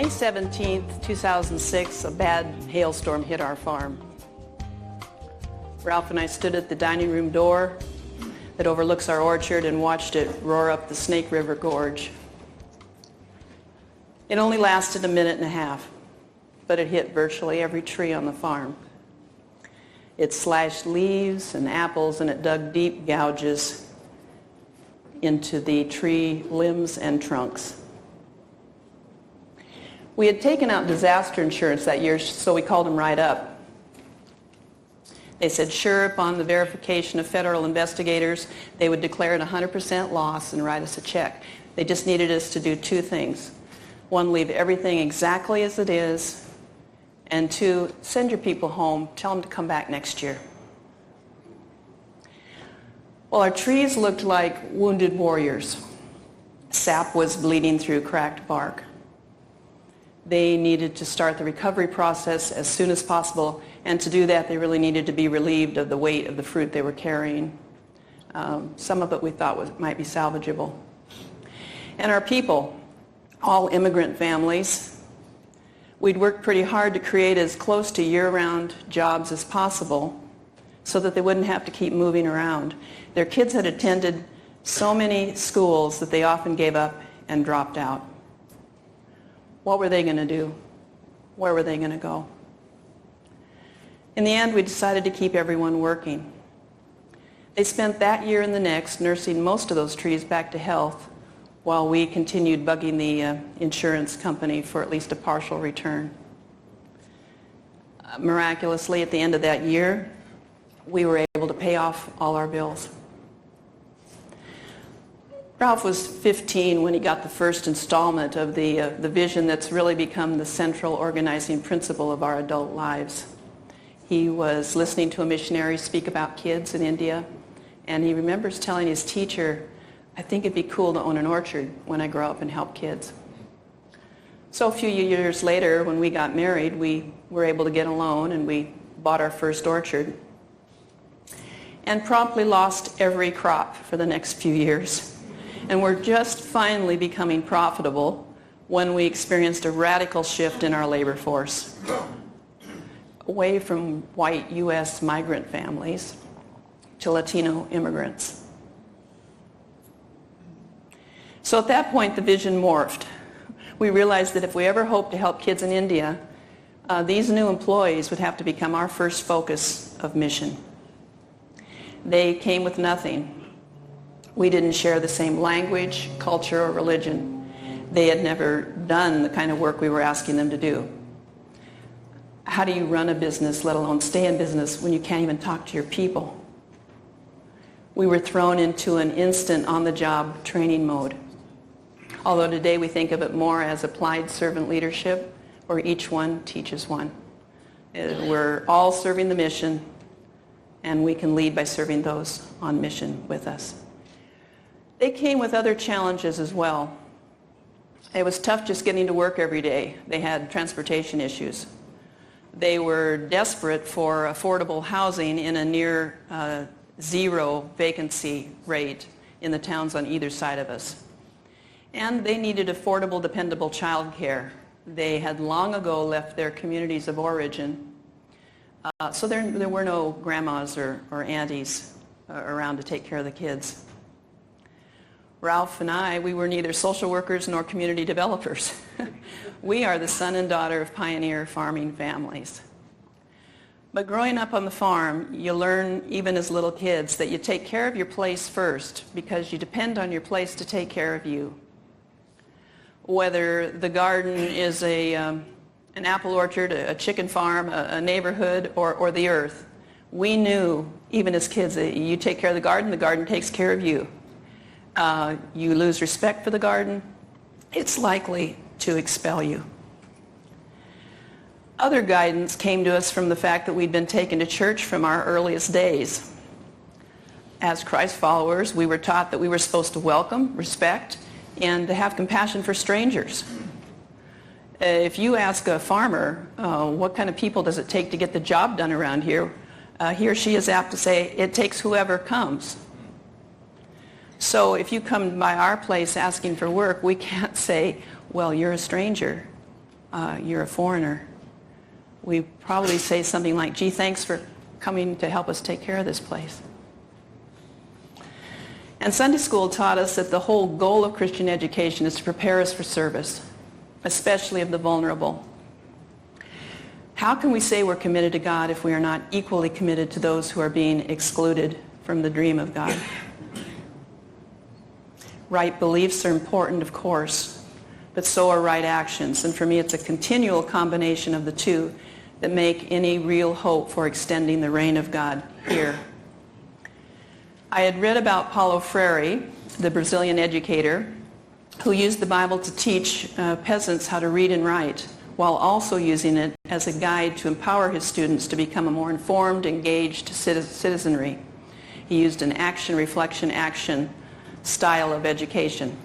May 17th, 2006, a bad hailstorm hit our farm. Ralph and I stood at the dining room door that overlooks our orchard and watched it roar up the Snake River Gorge. It only lasted a minute and a half, but it hit virtually every tree on the farm. It slashed leaves and apples, and it dug deep gouges into the tree limbs and trunks. We had taken out disaster insurance that year, so we called them right up. They said, sure, upon the verification of federal investigators, they would declare it 100% loss and write us a check. They just needed us to do two things. One, leave everything exactly as it is, and two, send your people home, tell them to come back next year. Well, our trees looked like wounded warriors. Sap was bleeding through cracked bark. They needed to start the recovery process as soon as possible, and to do that they really needed to be relieved of the weight of the fruit they were carrying. Some of it we thought might be salvageable. And our people, all immigrant families, we'd worked pretty hard to create as close to year-round jobs as possible so that they wouldn't have to keep moving around. Their kids had attended so many schools that they often gave up and dropped out. What were they going to do? Where were they going to go? In the end, we decided to keep everyone working. They spent that year and the next nursing most of those trees back to health while we continued bugging the insurance company for at least a partial return. Miraculously, at the end of that year, we were able to pay off all our bills. Ralph was 15 when he got the first installment of the vision that's really become the central organizing principle of our adult lives. He was listening to a missionary speak about kids in India, and he remembers telling his teacher, I think it'd be cool to own an orchard when I grow up and help kids. So a few years later, when we got married, we were able to get a loan and we bought our first orchard and promptly lost every crop for the next few years. And we're just finally becoming profitable when we experienced a radical shift in our labor force, away from white U.S. migrant families to Latino immigrants. So at that point, the vision morphed. We realized that if we ever hoped to help kids in India, these new employees would have to become our first focus of mission. They came with nothing. We didn't share the same language, culture, or religion. They had never done the kind of work we were asking them to do. How do you run a business, let alone stay in business, when you can't even talk to your people? We were thrown into an instant on-the-job training mode. Although today we think of it more as applied servant leadership, where each one teaches one. We're all serving the mission, and we can lead by serving those on mission with us. They came with other challenges as well. It was tough just getting to work every day. They had transportation issues. They were desperate for affordable housing in a near zero vacancy rate in the towns on either side of us. And they needed affordable, dependable child care. They had long ago left their communities of origin, so there were no grandmas or aunties around to take care of the kids. Ralph and I, we were neither social workers nor community developers. We are the son and daughter of pioneer farming families. But growing up on the farm, you learn, even as little kids, that you take care of your place first because you depend on your place to take care of you. Whether the garden is an apple orchard, a chicken farm, a neighborhood, or the earth, we knew, even as kids, that you take care of the garden takes care of you. You lose respect for the garden, it's likely to expel you. Other guidance came to us from the fact that we'd been taken to church from our earliest days. As Christ followers, we were taught that we were supposed to welcome, respect, and to have compassion for strangers. If you ask a farmer, what kind of people does it take to get the job done around here, he or she is apt to say, it takes whoever comes. So if you come by our place asking for work, we can't say, well, you're a stranger. you're a foreigner, we probably say something like, gee, thanks for coming to help us take care of this place. And Sunday school taught us that the whole goal of Christian education is to prepare us for service, especially of the vulnerable. How can we say we're committed to God if we are not equally committed to those who are being excluded from the dream of God? Right beliefs are important, of course, but so are right actions. And for me, it's a continual combination of the two that make any real hope for extending the reign of God here. I had read about Paulo Freire, the Brazilian educator, who used the Bible to teach peasants how to read and write, while also using it as a guide to empower his students to become a more informed, engaged citizenry. He used an action, reflection, action style of education.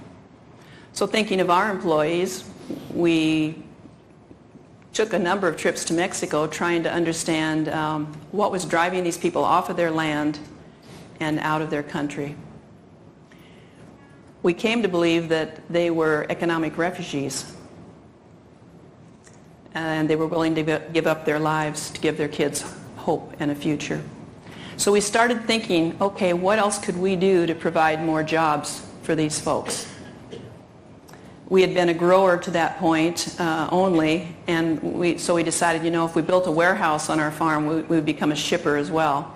So thinking of our employees, we took a number of trips to Mexico trying to understand what was driving these people off of their land and out of their country. We came to believe that they were economic refugees, and they were willing to give up their lives to give their kids hope and a future. So we started thinking, okay, what else could we do to provide more jobs for these folks? We had been a grower to that point only, and so we decided, if we built a warehouse on our farm, we would become a shipper as well.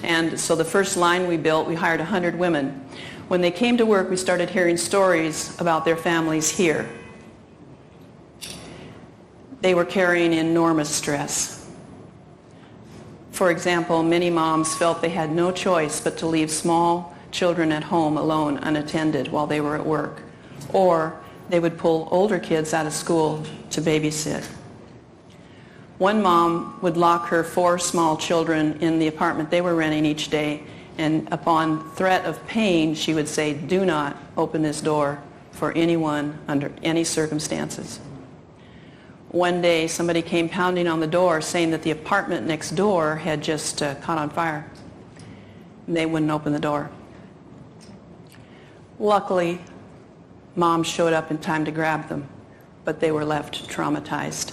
And so the first line we built, we hired 100 women. When they came to work, we started hearing stories about their families here. They were carrying enormous stress. For example, many moms felt they had no choice but to leave small children at home alone, unattended, while they were at work. Or they would pull older kids out of school to babysit. One mom would lock her 4 small children in the apartment they were renting each day, and upon threat of pain, she would say, "Do not open this door for anyone under any circumstances." One day, somebody came pounding on the door saying that the apartment next door had just caught on fire. They wouldn't open the door. Luckily, Mom showed up in time to grab them, but they were left traumatized.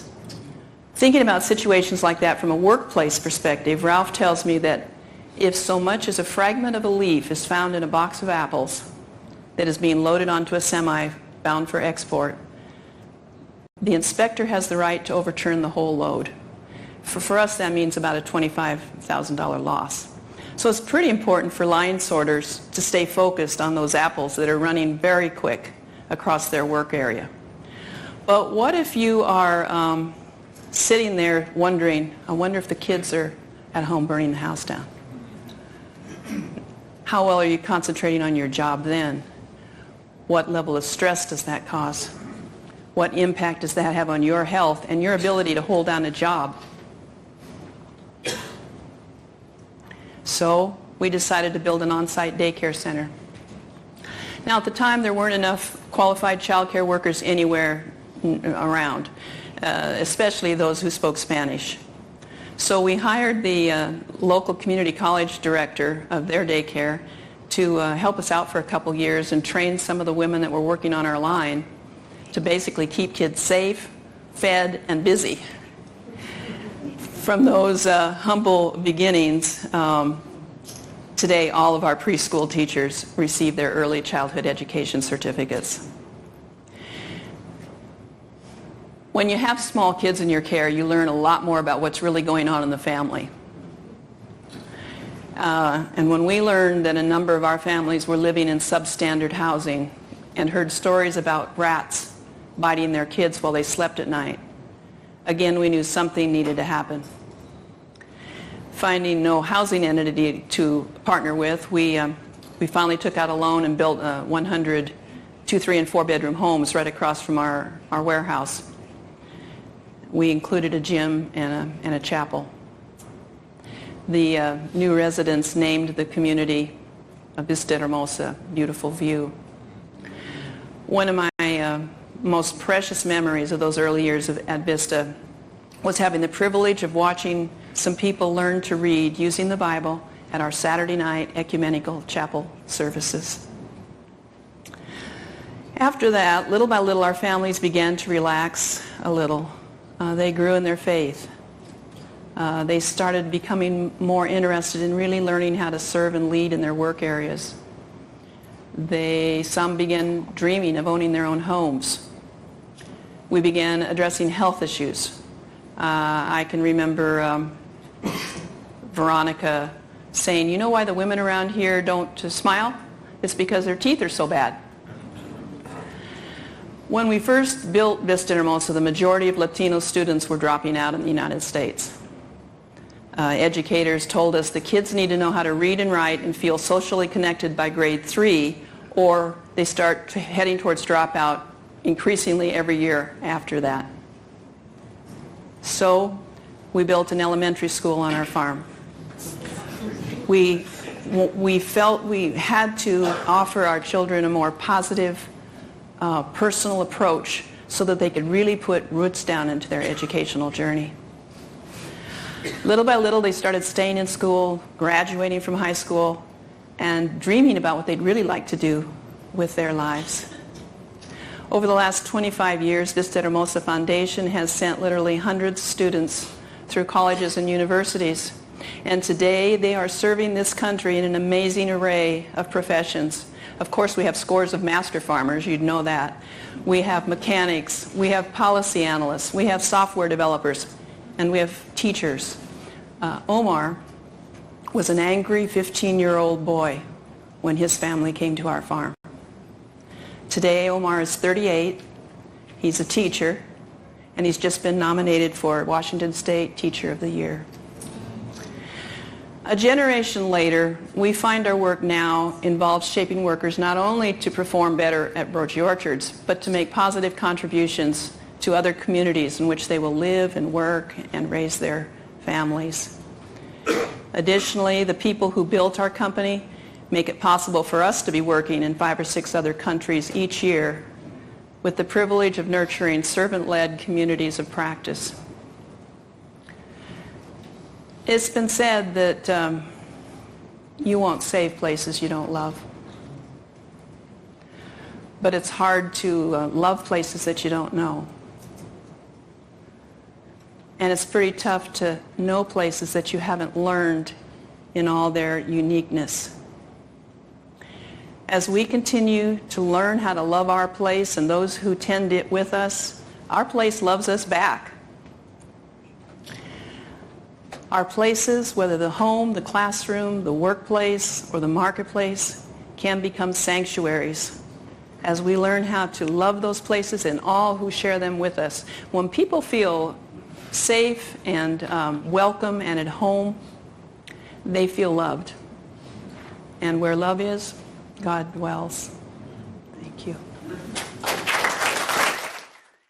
Thinking about situations like that from a workplace perspective, Ralph tells me that if so much as a fragment of a leaf is found in a box of apples that is being loaded onto a semi bound for export, the inspector has the right to overturn the whole load. For us, that means about a $25,000 loss. So it's pretty important for line sorters to stay focused on those apples that are running very quick across their work area. But what if you are sitting there wondering, I wonder if the kids are at home burning the house down? How well are you concentrating on your job then? What level of stress does that cause? What impact does that have on your health and your ability to hold down a job? So we decided to build an on-site daycare center. Now at the time there weren't enough qualified child care workers anywhere around, especially those who spoke Spanish. So we hired the local community college director of their daycare to help us out for a couple years and train some of the women that were working on our line to basically keep kids safe, fed, and busy. From those humble beginnings, today all of our preschool teachers receive their early childhood education certificates. When you have small kids in your care, you learn a lot more about what's really going on in the family. And when we learned that a number of our families were living in substandard housing and heard stories about rats biting their kids while they slept at night, again, we knew something needed to happen. Finding no housing entity to partner with, we finally took out a loan and built 100 2-, 3-, and 4-bedroom homes right across from our warehouse. We included a gym and a chapel. The new residents named the community Vista Hermosa, beautiful view. One of my most precious memories of those early years at Vista was having the privilege of watching some people learn to read using the Bible at our Saturday night ecumenical chapel services. After that, little by little, our families began to relax a little. They grew in their faith. They started becoming more interested in really learning how to serve and lead in their work areas. Some began dreaming of owning their own homes. We began addressing health issues. I can remember Veronica saying, "You know why the women around here don't smile? It's because their teeth are so bad." When we first built Vista Hermosa, the majority of Latino students were dropping out in the United States. Educators told us the kids need to know how to read and write and feel socially connected by grade 3, or they start heading towards dropout increasingly every year after that. So we built an elementary school on our farm. We felt we had to offer our children a more positive, personal approach so that they could really put roots down into their educational journey. Little by little, they started staying in school, graduating from high school, and dreaming about what they'd really like to do with their lives. Over the last 25 years, Vista Hermosa Foundation has sent literally hundreds of students through colleges and universities. And today, they are serving this country in an amazing array of professions. Of course, we have scores of master farmers, you'd know that. We have mechanics, we have policy analysts, we have software developers, and we have teachers. Omar was an angry 15-year-old boy when his family came to our farm. Today, Omar is 38. He's a teacher, and he's just been nominated for Washington State Teacher of the Year. A generation later, we find our work now involves shaping workers not only to perform better at Brochi Orchards, but to make positive contributions to other communities in which they will live and work and raise their families. Additionally, the people who built our company make it possible for us to be working in 5 or 6 other countries each year with the privilege of nurturing servant-led communities of practice. It's been said that you won't save places you don't love. But it's hard to love places that you don't know. And it's pretty tough to know places that you haven't learned in all their uniqueness. As we continue to learn how to love our place and those who tend it with us, our place loves us back. Our places, whether the home, the classroom, the workplace, or the marketplace, can become sanctuaries as we learn how to love those places and all who share them with us. When people feel safe and welcome and at home, they feel loved. And where love is, God dwells. Thank you.